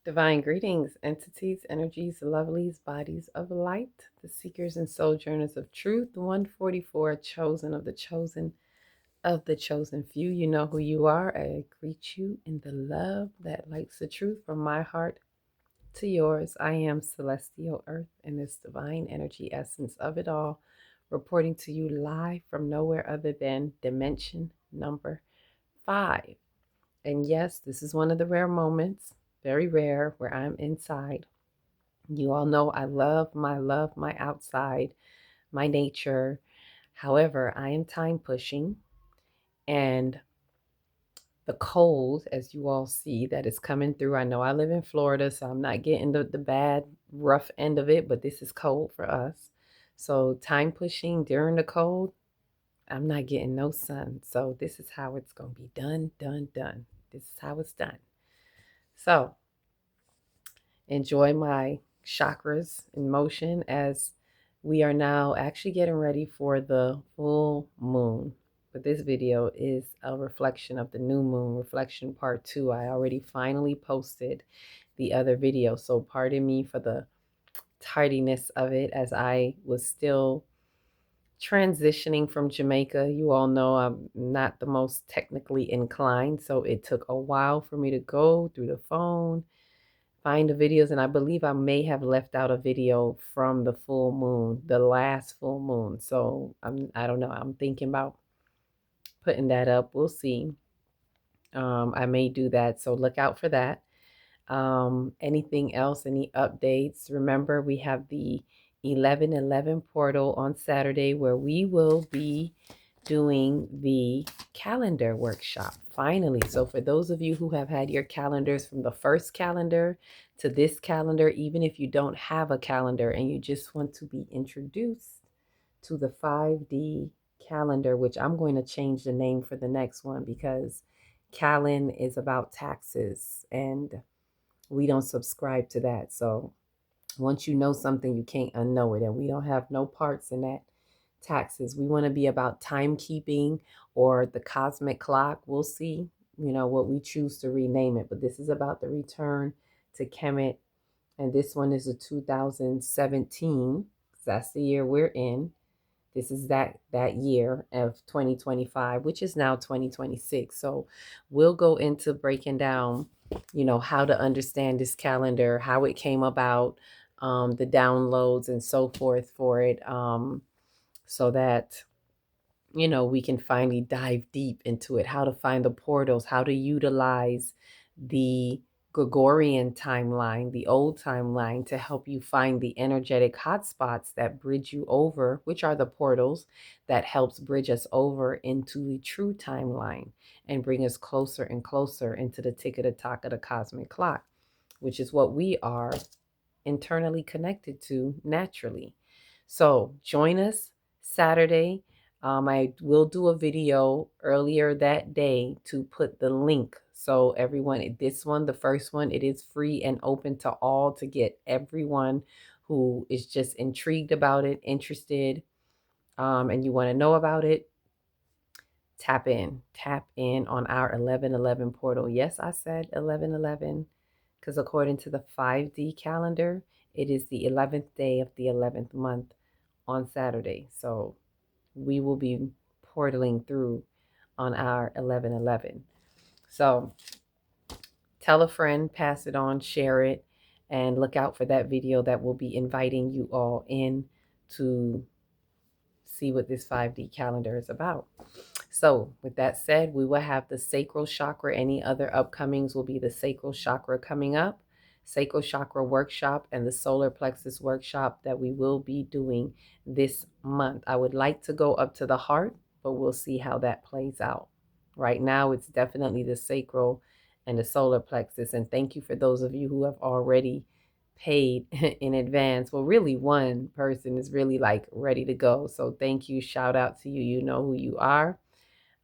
Divine greetings, entities, energies, lovelies, bodies of light, the seekers and sojourners of truth, 144, chosen of the chosen few. You know who you are. I greet you in the love that lights the truth from my heart to yours. I am Celestial Earth in this divine energy essence of it all, reporting to you live from nowhere other than dimension number 5. And yes, this is one of the rare moments, very rare, where I'm inside. You all know I love my outside, my nature. However, I am time pushing, and the cold, as you all see, that is coming through. I know I live in Florida, so I'm not getting the bad, rough end of it, but this is cold for us. So, time pushing during the cold, I'm not getting no sun. So, this is how it's going to be done, done, done. This is how it's done. So, enjoy my chakras in motion as we are now actually getting ready for the full moon. But this video is a reflection of the new moon, reflection part 2. I already finally posted the other video, so pardon me for the tardiness of it as I was still transitioning from Jamaica. You all know I'm not the most technically inclined, so it took a while for me to go through the phone, find the videos, and I believe I may have left out a video from the full moon, the last full moon. So I don't know. I'm thinking about putting that up. We'll see. I may do that, so look out for that. Anything else? Any updates? Remember, we have the 11/11 portal on Saturday where we will be doing the calendar workshop finally. So, for those of you who have had your calendars from the first calendar to this calendar, even if you don't have a calendar and you just want to be introduced to the 5D calendar, which I'm going to change the name for the next one because Callan is about taxes and we don't subscribe to that. So once you know something, you can't unknow it. And we don't have no parts in that taxes. We want to be about timekeeping or the cosmic clock. We'll see, what we choose to rename it. But this is about the return to Kemet. And this one is a 2017. That's the year we're in. This is that year of 2025, which is now 2026. So we'll go into breaking down, how to understand this calendar, how it came about, the downloads and so forth for it, so that we can finally dive deep into it, how to find the portals, how to utilize the Gregorian timeline, the old timeline, to help you find the energetic hotspots that bridge you over, which are the portals that helps bridge us over into the true timeline and bring us closer and closer into the tick of the talk of the cosmic clock, which is what we are internally connected to naturally. So join us Saturday. I will do a video earlier that day to put the link. So everyone, this one, the first one, it is free and open to all, to get everyone who is just intrigued about it, interested, and you want to know about it. Tap in on our 11/11 portal. Yes, I said 11/11 because according to the 5D calendar, it is the 11th day of the 11th month on Saturday. So we will be portaling through on our 11/11. So tell a friend, pass it on, share it, and look out for that video that will be inviting you all in to see what this 5D calendar is about. So, with that said, we will have the sacral chakra. Any other upcomings will be the sacral chakra coming up, sacral chakra workshop, and the solar plexus workshop that we will be doing this month. I would like to go up to the heart, but we'll see how that plays out. Right now, it's definitely the sacral and the solar plexus. And thank you for those of you who have already paid in advance. Well, really, one person is really like ready to go. So, thank you. Shout out to you. You know who you are.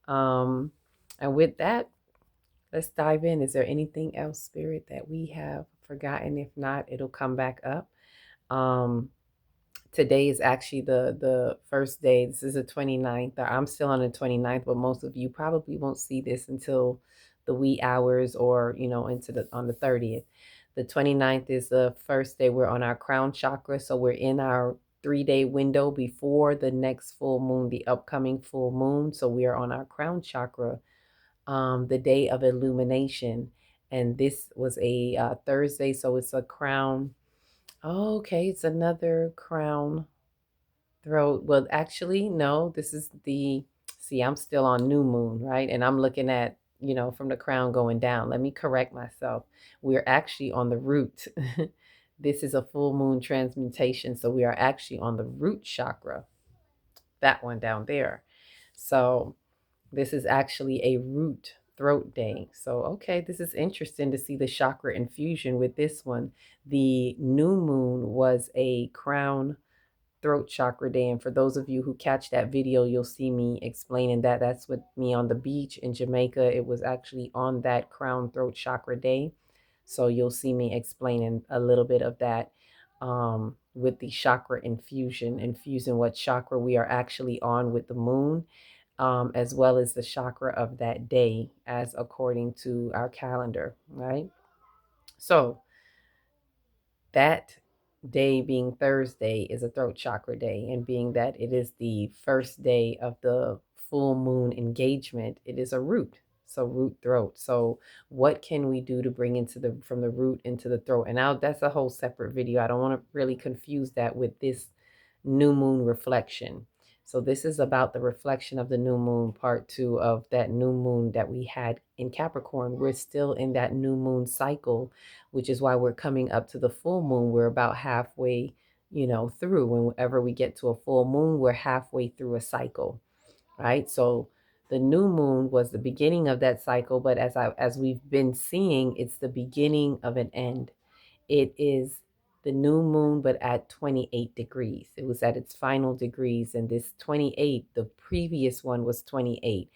And with that, let's dive in. Is there anything else, Spirit, that we have forgotten? If not, it'll come back up. Um, Today is actually the first day. This is the 29th. I'm still on the 29th, but most of you probably won't see this until the wee hours, or into the on the 30th. The 29th is the first day we're on our crown chakra, so we're in our 3-day window before the next full moon, the upcoming full moon. So we are on our crown chakra, the day of illumination. And this was a Thursday, so it's a crown. Oh, okay, it's another crown throat. Well, actually, no, this is the, see, I'm still on new moon, right? And I'm looking at, from the crown going down. Let me correct myself. We're actually on the root. This is a full moon transmutation. So we are actually on the root chakra, that one down there. So this is actually a root throat day. So, okay, this is interesting to see the chakra infusion with this one. The new moon was a crown throat chakra day. And for those of you who catch that video, you'll see me explaining that. That's with me on the beach in Jamaica. It was actually on that crown throat chakra day. So you'll see me explaining a little bit of that, with the chakra infusion, infusing what chakra we are actually on with the moon, as well as the chakra of that day, as according to our calendar, right? So that day being Thursday is a throat chakra day, and being that it is the first day of the full moon engagement, it is a root. So root throat. So what can we do to bring into the from the root into the throat? And now that's a whole separate video. I don't want to really confuse that with this new moon reflection. So this is about the reflection of the new moon, part 2 of that new moon that we had in Capricorn. We're still in that new moon cycle, which is why we're coming up to the full moon. We're about halfway, through. Whenever we get to a full moon, we're halfway through a cycle, right? So the new moon was the beginning of that cycle, but as we've been seeing, it's the beginning of an end. It is the new moon, but at 28 degrees. It was at its final degrees, and this 28, the previous one was 28.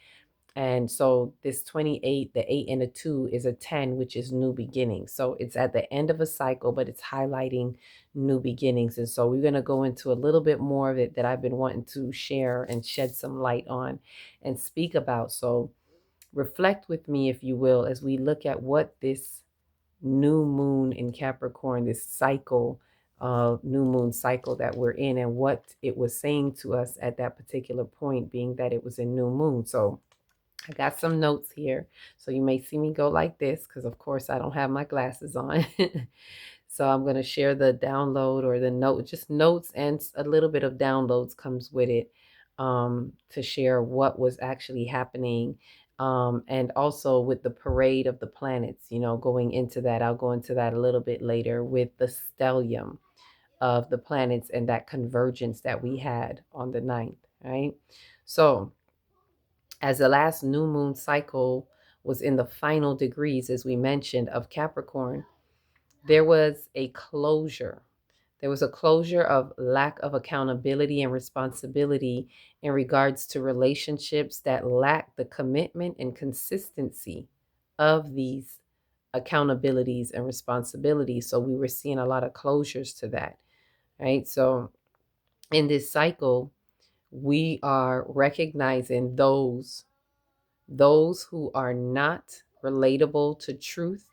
And so this 28, the 8 and a 2 is a 10, which is new beginnings. So it's at the end of a cycle, but it's highlighting new beginnings. And so we're going to go into a little bit more of it that I've been wanting to share and shed some light on and speak about. So reflect with me, if you will, as we look at what this new moon in Capricorn, this cycle, new moon cycle that we're in, and what it was saying to us at that particular point, being that it was a new moon. So I got some notes here. So you may see me go like this because, of course, I don't have my glasses on. So I'm going to share the download or the note, just notes, and a little bit of downloads comes with it, to share what was actually happening. And also with the parade of the planets, going into that. I'll go into that a little bit later with the stellium of the planets and that convergence that we had on the 9th, right? So as the last new moon cycle was in the final degrees, as we mentioned, of Capricorn, there was a closure. There was a closure of lack of accountability and responsibility in regards to relationships that lack the commitment and consistency of these accountabilities and responsibilities. So we were seeing a lot of closures to that, right? So in this cycle, we are recognizing those who are not relatable to truth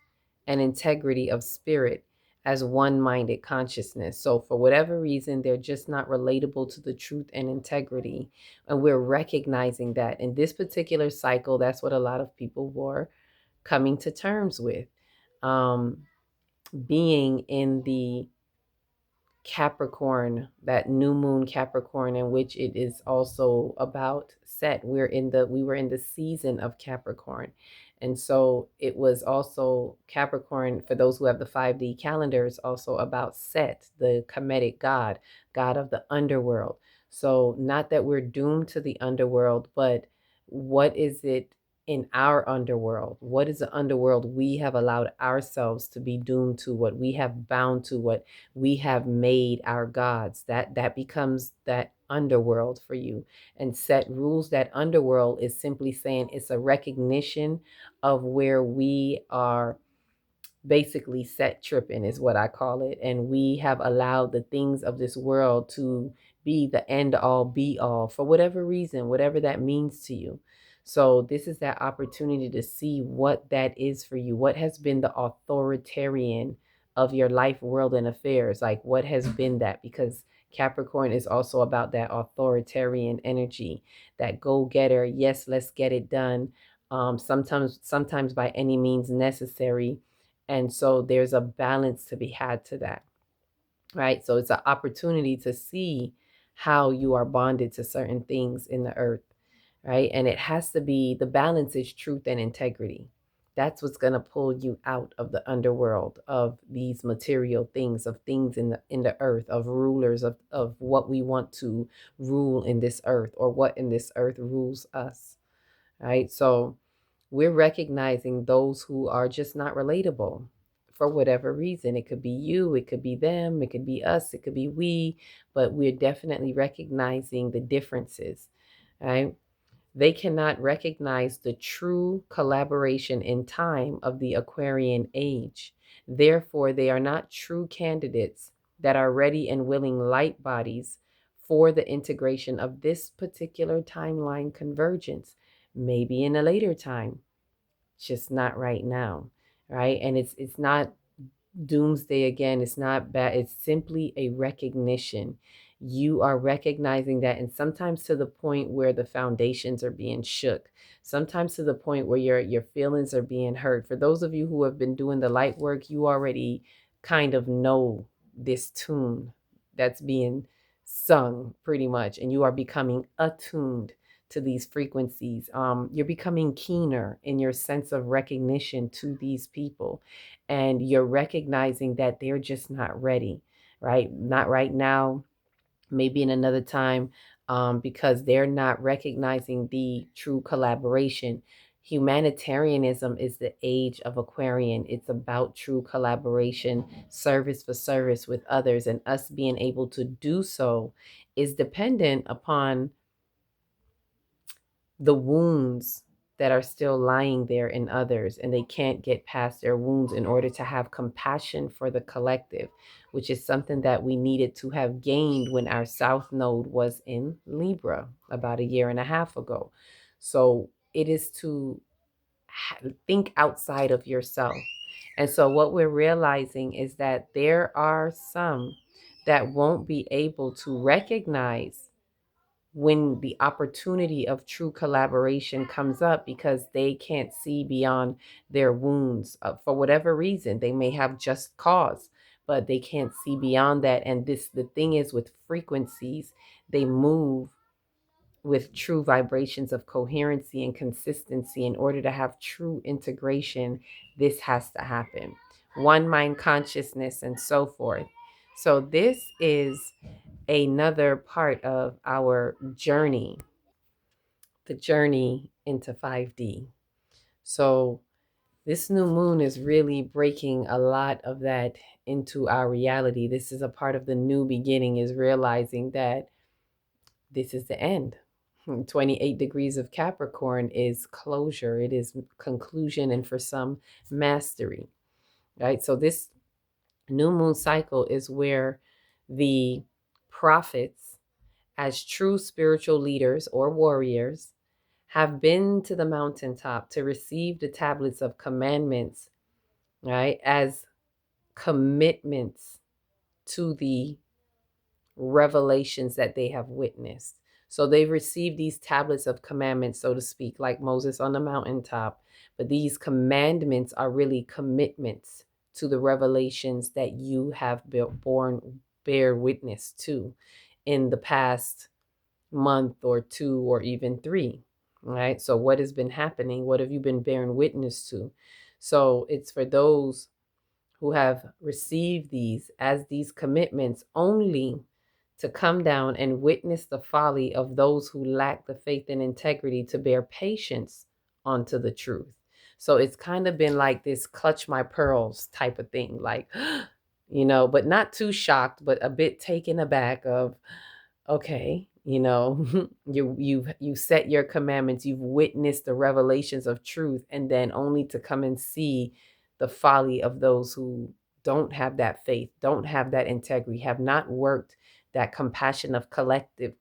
and integrity of spirit as one-minded consciousness. So for whatever reason, they're just not relatable to the truth and integrity. And we're recognizing that in this particular cycle, that's what a lot of people were coming to terms with. Being in the Capricorn, that new moon Capricorn, in which it is also about set. We were in the season of Capricorn. And so it was also Capricorn, for those who have the 5D calendar, is also about Set, the Kemetic god, god of the underworld. So not that we're doomed to the underworld, but what is it in our underworld? What is the underworld we have allowed ourselves to be doomed to, what we have bound to, what we have made our gods? That becomes that underworld for you. And Set rules that underworld is simply saying it's a recognition of where we are basically set tripping, is what I call it. And we have allowed the things of this world to be the end all be all for whatever reason, whatever that means to you. So this is that opportunity to see what that is for you. What has been the authoritarian of your life, world, and affairs? Like, what has been that? Because Capricorn is also about that authoritarian energy, that go-getter. Yes, let's get it done. Sometimes by any means necessary. And so there's a balance to be had to that, right? So it's an opportunity to see how you are bonded to certain things in the earth, right? And it has to be, the balance is truth and integrity. That's what's going to pull you out of the underworld, of these material things, of things in the earth, of rulers, of what we want to rule in this earth, or what in this earth rules us, right? So we're recognizing those who are just not relatable for whatever reason. It could be you, it could be them, it could be us, it could be we, but we're definitely recognizing the differences, right? They cannot recognize the true collaboration in time of the Aquarian age. Therefore, they are not true candidates that are ready and willing light bodies for the integration of this particular timeline convergence. Maybe in a later time, just not right now, right? And it's not doomsday again. It's not bad. It's simply a recognition. You are recognizing that, and sometimes to the point where the foundations are being shook, sometimes to the point where your feelings are being hurt. For those of you who have been doing the light work, you already kind of know this tune that's being sung pretty much, and you are becoming attuned to these frequencies. You're becoming keener in your sense of recognition to these people, and you're recognizing that they're just not ready, right? Not right now, maybe in another time, because they're not recognizing the true collaboration. Humanitarianism is the age of Aquarian. It's about true collaboration, service for service with others, and us being able to do so is dependent upon the wounds that are still lying there in others, and they can't get past their wounds in order to have compassion for the collective, which is something that we needed to have gained when our South Node was in Libra about a year and a half ago. So it is to think outside of yourself. And so what we're realizing is that there are some that won't be able to recognize when the opportunity of true collaboration comes up, because they can't see beyond their wounds, for whatever reason. They may have just cause, but they can't see beyond that. And the thing is, with frequencies, they move with true vibrations of coherency and consistency. In order to have true integration, this has to happen. One mind consciousness and so forth. So this is another part of our journey, the journey into 5D. So this new moon is really breaking a lot of that into our reality. This is a part of the new beginning, is realizing that this is the end. 28 degrees of Capricorn is closure, it is conclusion, and for some, mastery, right? So this new moon cycle is where the prophets, as true spiritual leaders or warriors, have been to the mountaintop to receive the tablets of commandments, right, as commitments to the revelations that they have witnessed. So they've received these tablets of commandments, so to speak, like Moses on the mountaintop. But these commandments are really commitments to the revelations that you have bear witness to in the past month or two or even three, right? So what has been happening? What have you been bearing witness to? So it's for those who have received these as these commitments, only to come down and witness the folly of those who lack the faith and integrity to bear patience onto the truth. So it's kind of been like this clutch my pearls type of thing, like, but not too shocked, but a bit taken aback of, okay, you set your commandments, you've witnessed the revelations of truth, and then only to come and see the folly of those who don't have that faith, don't have that integrity, have not worked that compassion of collective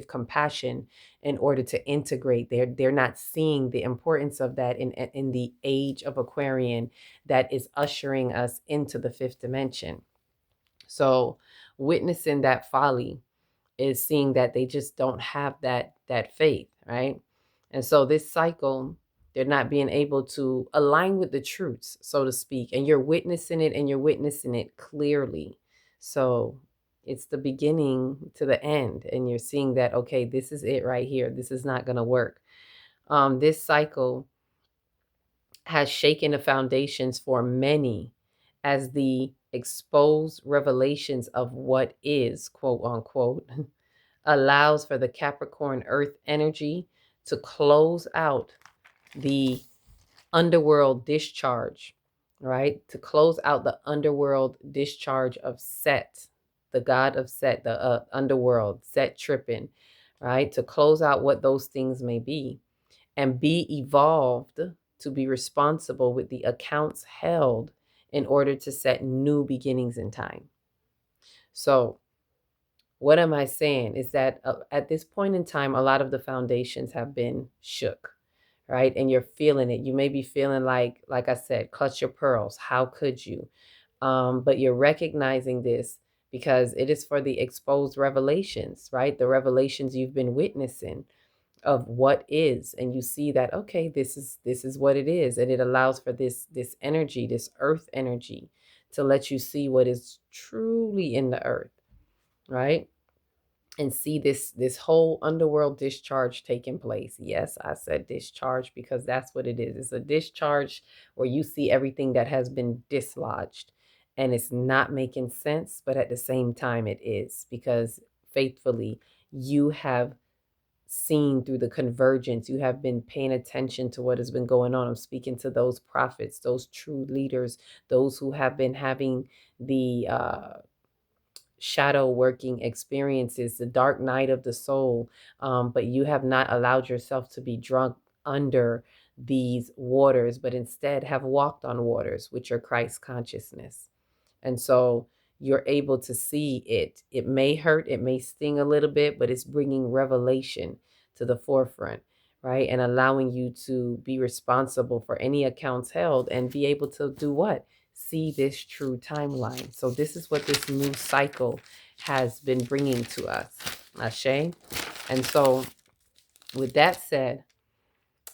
compassion in order to integrate. They're not seeing the importance of that in the age of Aquarian that is ushering us into the fifth dimension. So witnessing that folly is seeing that they just don't have that faith, right? And so this cycle, they're not being able to align with the truths, so to speak. And you're witnessing it, and you're witnessing it clearly. So it's the beginning to the end, and you're seeing that, okay, this is it right here. This is not going to work. This cycle has shaken the foundations for many as the exposed revelations of what is, quote unquote, allows for the Capricorn earth energy to close out the underworld discharge, right? To close out the underworld discharge of Set, the god of Set, the underworld, Set tripping, right? To close out what those things may be and be evolved to be responsible with the accounts held in order to set new beginnings in time. So, what am I saying is that at this point in time, a lot of the foundations have been shook, right? And you're feeling it. You may be feeling like I said, clutch your pearls. How could you? But you're recognizing this because it is for the exposed revelations, right? The revelations you've been witnessing of what is, and you see that, okay, this is what it is, and it allows for this energy, this earth energy, to let you see what is truly in the earth, right? And see this whole underworld discharge taking place. Yes, I said discharge because that's what it is. It's a discharge where you see everything that has been dislodged and it's not making sense, but at the same time it is, because faithfully you have seen through the convergence. You have been paying attention to what has been going on. I'm speaking to those prophets, those true leaders, those who have been having the shadow working experiences, the dark night of the soul, but you have not allowed yourself to be drunk under these waters, but instead have walked on waters, which are Christ consciousness. And so you're able to see it. It may hurt, it may sting a little bit, but it's bringing revelation to the forefront, right? And allowing you to be responsible for any accounts held and be able to do what? See this true timeline. So this is what this new cycle has been bringing to us. Ashe? And so with that said,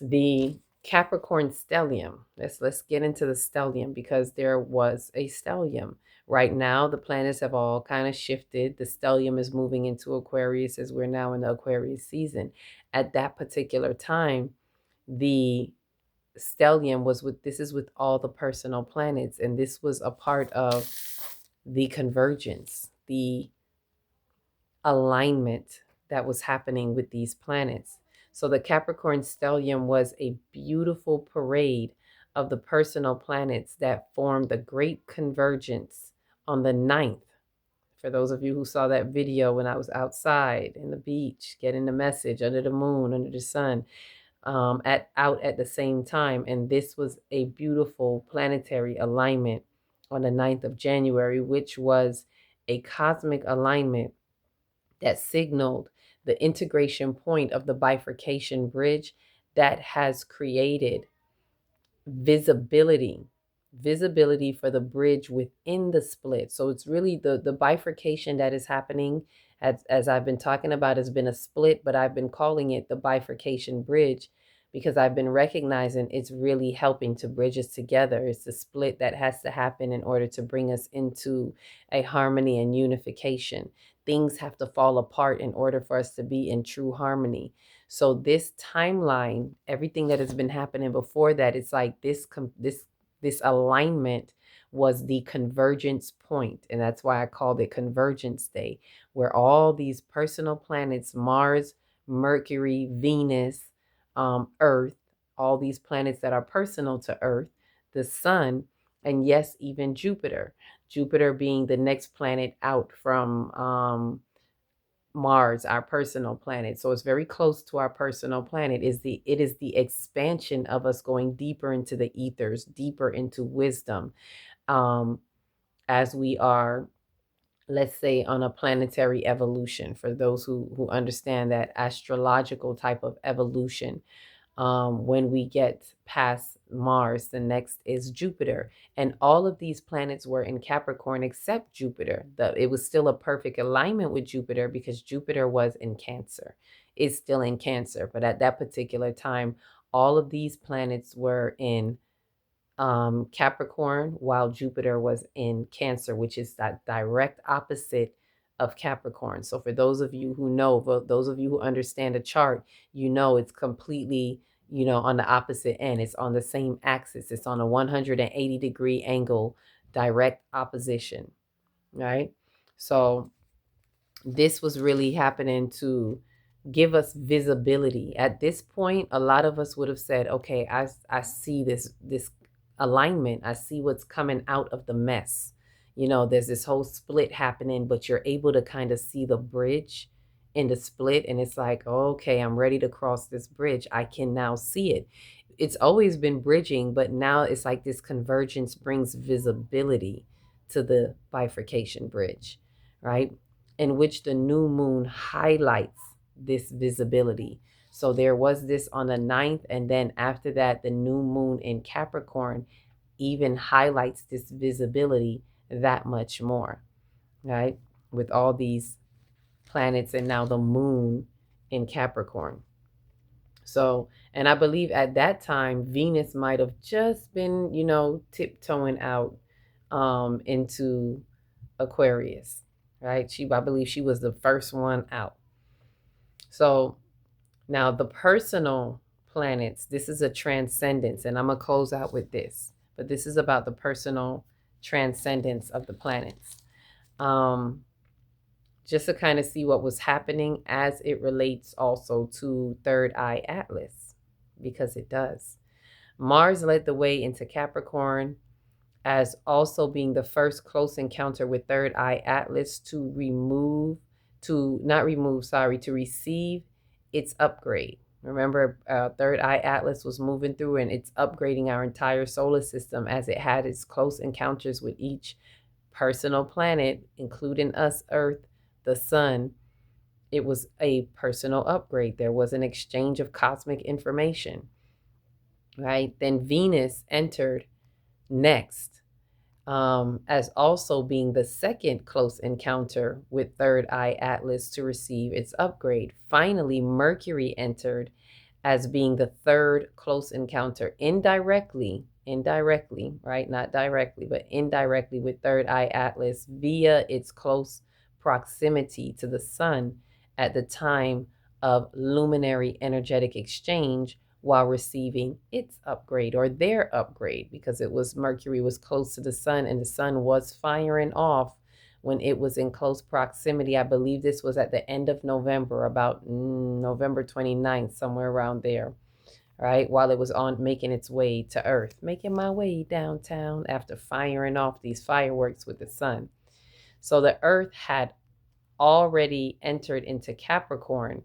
the Capricorn stellium. Let's get into the stellium, because there was a stellium. Right now, the planets have all kind of shifted. The stellium is moving into Aquarius as we're now in the Aquarius season. At that particular time, the stellium was with, this is with all the personal planets, and this was a part of the convergence, the alignment that was happening with these planets. So the Capricorn stellium was a beautiful parade of the personal planets that formed the great convergence on the 9th. For those of you who saw that video when I was outside in the beach, getting the message under the moon, under the sun, out at the same time. And this was a beautiful planetary alignment on the 9th of January, which was a cosmic alignment that signaled the integration point of the bifurcation bridge that has created visibility for the bridge within the split. So it's really the bifurcation that is happening, as I've been talking about, has been a split, but I've been calling it the bifurcation bridge because I've been recognizing it's really helping to bridge us together. It's the split that has to happen in order to bring us into a harmony and unification. Things have to fall apart in order for us to be in true harmony. So this timeline, everything that has been happening before that, it's like this alignment was the convergence point, and that's why I called it Convergence Day, where all these personal planets, Mars, Mercury, Venus, Earth, all these planets that are personal to Earth, the Sun, and yes, even Jupiter. Jupiter being the next planet out from Mars, our personal planet. So it's very close to our personal planet. It is the expansion of us going deeper into the ethers, deeper into wisdom, as we are let's say, on a planetary evolution, for those who understand that astrological type of evolution. When we get past Mars, the next is Jupiter. And all of these planets were in Capricorn except Jupiter. It was still a perfect alignment with Jupiter because Jupiter was in Cancer. It's still in Cancer. But at that particular time, all of these planets were in Capricorn, while Jupiter was in Cancer, which is that direct opposite of Capricorn. So for those of you who know, those of you who understand a chart, you know it's completely, on the opposite end. It's on the same axis. It's on a 180-degree angle, direct opposition, right? So this was really happening to give us visibility. At this point, a lot of us would have said, okay, I see this alignment. I see what's coming out of the mess. There's this whole split happening, but you're able to kind of see the bridge in the split. And it's like, okay, I'm ready to cross this bridge. I can now see it. It's always been bridging, but now it's like this convergence brings visibility to the bifurcation bridge, right? In which the new moon highlights this visibility. So there was this on the 9th, and then after that, the new moon in Capricorn even highlights this visibility that much more, right? With all these planets and now the moon in Capricorn. So, and I believe at that time, Venus might have just been, tiptoeing out into Aquarius, right? I believe she was the first one out. So now the personal planets, this is a transcendence, and I'm going to close out with this, but this is about the personal transcendence of the planets. Just to kind of see what was happening as it relates also to Third Eye Atlas, because it does. Mars led the way into Capricorn as also being the first close encounter with Third Eye Atlas to receive its upgrade. Remember, Third Eye Atlas was moving through and it's upgrading our entire solar system as it had its close encounters with each personal planet, including us, Earth, the sun. It was a personal upgrade. There was an exchange of cosmic information, right? Then Venus entered next, as also being the second close encounter with Third Eye Atlas to receive its upgrade. Finally, Mercury entered as being the third close encounter indirectly, right? Not directly, but indirectly with Third Eye Atlas via its close proximity to the sun at the time of luminary energetic exchange while receiving its upgrade or their upgrade, because Mercury was close to the sun and the sun was firing off when it was in close proximity. I believe this was at the end of November, about November 29th, somewhere around there, right? While it was on making its way to Earth, making my way downtown after firing off these fireworks with the sun. So the Earth had already entered into Capricorn,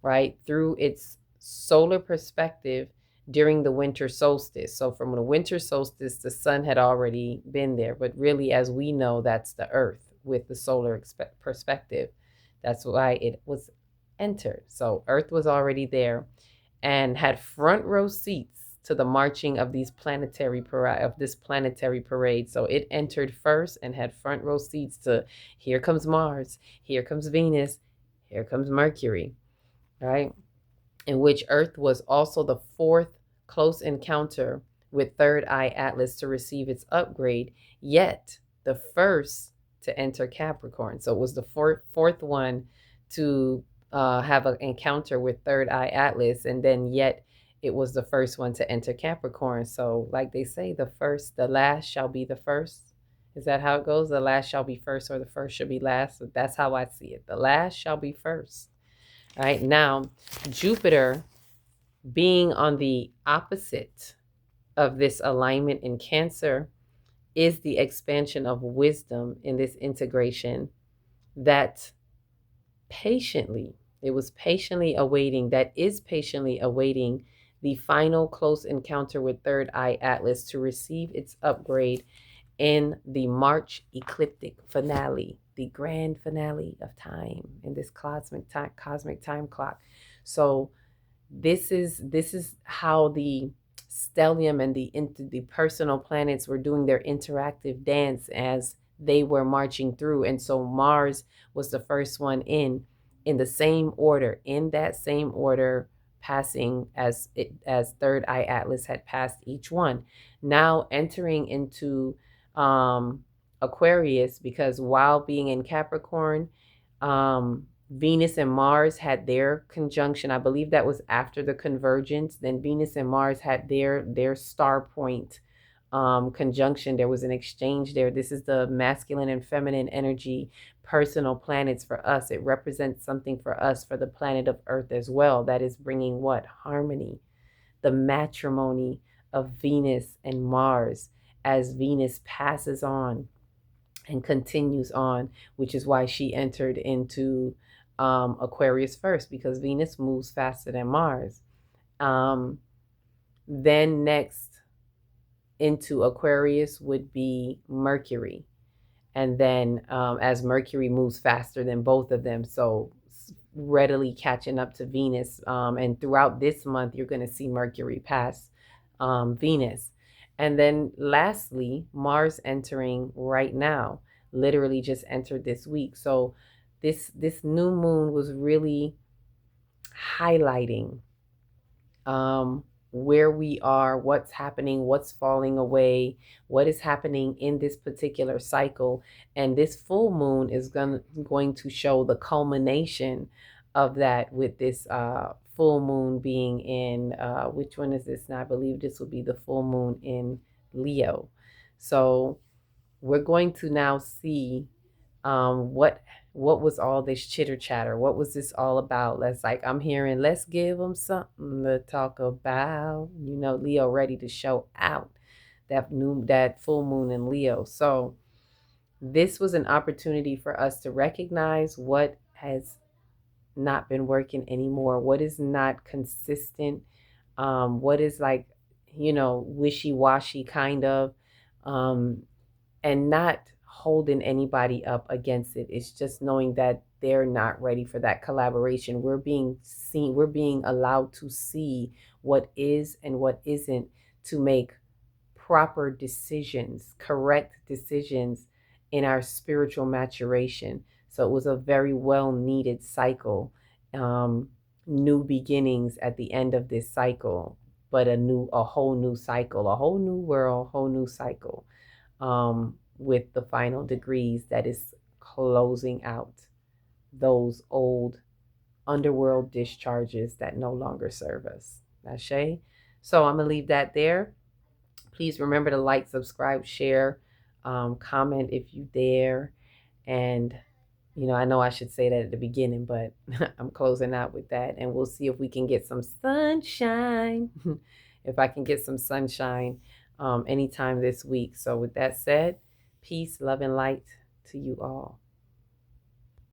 right, through its solar perspective during the winter solstice. So from the winter solstice, the sun had already been there. But really, as we know, that's the Earth with the solar perspective. That's why it was entered. So Earth was already there and had front row seats to the marching of this planetary parade. So it entered first and had front row seats to, here comes Mars, here comes Venus, here comes Mercury, right? In which Earth was also the fourth close encounter with Third Eye Atlas to receive its upgrade, yet the first to enter Capricorn. So it was the fourth one to have an encounter with Third Eye Atlas, and then yet it was the first one to enter Capricorn. So like they say, the last shall be the first. Is that how it goes? The last shall be first, or the first shall be last. So that's how I see it. The last shall be first. All right, now Jupiter being on the opposite of this alignment in Cancer is the expansion of wisdom in this integration that is patiently awaiting the final close encounter with Third Eye Atlas to receive its upgrade in the March ecliptic finale the grand finale of time in this cosmic time clock. So this is how the stellium and the personal planets were doing their interactive dance as they were marching through. And so Mars was the first one in the same order, in that same order, passing as third eye atlas had passed each one, now entering into Aquarius, because while being in Capricorn, Venus and Mars had their conjunction. I believe that was after the convergence. Then Venus and Mars had their star point conjunction. There was an exchange there. This is the masculine and feminine energy personal planets for us. It represents something for us, for the planet of Earth as well. That is bringing what? Harmony, the matrimony of Venus and Mars as Venus passes on and continues on, which is why she entered into Aquarius first, because Venus moves faster than Mars. Then next into Aquarius would be Mercury. And then as Mercury moves faster than both of them, so readily catching up to Venus. And throughout this month, you're going to see Mercury pass Venus. And then lastly, Mars entering right now, literally just entered this week. So this new moon was really highlighting where we are, what's happening, what's falling away, what is happening in this particular cycle. And this full moon is going to show the culmination of that, with this full moon being in, which one is this now? I believe this will be the full moon in Leo. So we're going to now see what was all this chitter chatter? What was this all about? I'm hearing, let's give them something to talk about. You know, Leo ready to show out, that full moon in Leo. So this was an opportunity for us to recognize what has not been working anymore, what is not consistent, what is wishy-washy kind of, and not holding anybody up against it. It's just knowing that they're not ready for that collaboration. We're being seen, we're being allowed to see what is and what isn't, to make proper decisions, correct decisions in our spiritual maturation. So it was a very well needed cycle. New beginnings at the end of this cycle, but a whole new cycle, a whole new world, whole new cycle. With the final degrees that is closing out those old underworld discharges that no longer serve us. Ashe. So I'm going to leave that there. Please remember to like, subscribe, share, comment if you dare. And, I know I should say that at the beginning, but I'm closing out with that. And we'll see if we can get some sunshine. If I can get some sunshine anytime this week. So with that said, peace, love, and light to you all.